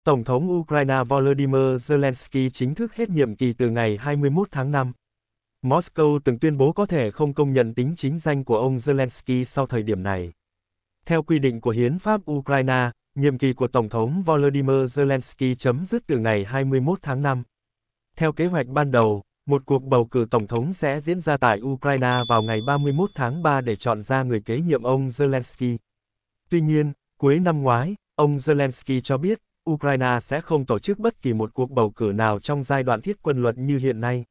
Tổng thống Ukraine Volodymyr Zelensky chính thức hết nhiệm kỳ từ ngày 21 tháng 5. Moscow từng tuyên bố có thể không công nhận tính chính danh của ông Zelensky sau thời điểm này. Theo quy định của Hiến pháp Ukraine, nhiệm kỳ của Tổng thống Volodymyr Zelensky chấm dứt từ ngày 21 tháng 5. Theo kế hoạch ban đầu, một cuộc bầu cử tổng thống sẽ diễn ra tại Ukraine vào ngày 31 tháng 3 để chọn ra người kế nhiệm ông Zelensky. Tuy nhiên, cuối năm ngoái, ông Zelensky cho biết, Ukraine sẽ không tổ chức bất kỳ một cuộc bầu cử nào trong giai đoạn thiết quân luật như hiện nay.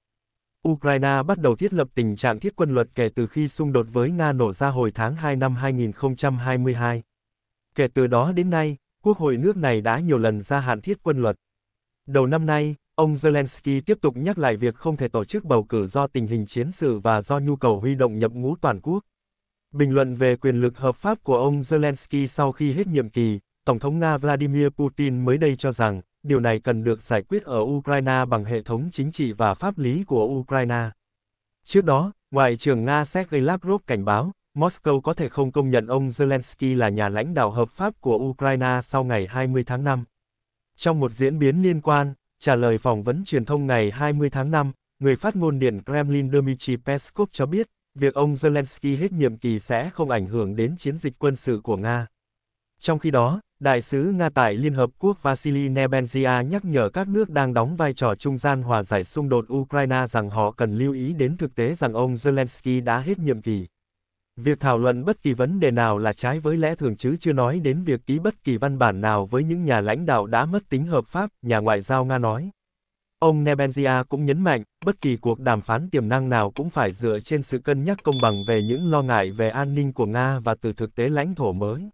Ukraine bắt đầu thiết lập tình trạng thiết quân luật kể từ khi xung đột với Nga nổ ra hồi tháng 2 năm 2022. Kể từ đó đến nay, Quốc hội nước này đã nhiều lần gia hạn thiết quân luật. Đầu năm nay, ông Zelensky tiếp tục nhắc lại việc không thể tổ chức bầu cử do tình hình chiến sự và do nhu cầu huy động nhập ngũ toàn quốc. Bình luận về quyền lực hợp pháp của ông Zelensky sau khi hết nhiệm kỳ, Tổng thống Nga Vladimir Putin mới đây cho rằng, điều này cần được giải quyết ở Ukraine bằng hệ thống chính trị và pháp lý của Ukraine. Trước đó, Ngoại trưởng Nga Sergei Lavrov cảnh báo, Moscow có thể không công nhận ông Zelensky là nhà lãnh đạo hợp pháp của Ukraine sau ngày 20 tháng 5. Trong một diễn biến liên quan, trả lời phỏng vấn truyền thông ngày 20 tháng 5, người phát ngôn Điện Kremlin Dmitry Peskov cho biết, việc ông Zelensky hết nhiệm kỳ sẽ không ảnh hưởng đến chiến dịch quân sự của Nga. Trong khi đó, Đại sứ Nga tại Liên Hợp Quốc Vasily Nebenzia nhắc nhở các nước đang đóng vai trò trung gian hòa giải xung đột Ukraine rằng họ cần lưu ý đến thực tế rằng ông Zelensky đã hết nhiệm kỳ. Việc thảo luận bất kỳ vấn đề nào là trái với lẽ thường chứ chưa nói đến việc ký bất kỳ văn bản nào với những nhà lãnh đạo đã mất tính hợp pháp, nhà ngoại giao Nga nói. Ông Nebenzia cũng nhấn mạnh, bất kỳ cuộc đàm phán tiềm năng nào cũng phải dựa trên sự cân nhắc công bằng về những lo ngại về an ninh của Nga và từ thực tế lãnh thổ mới.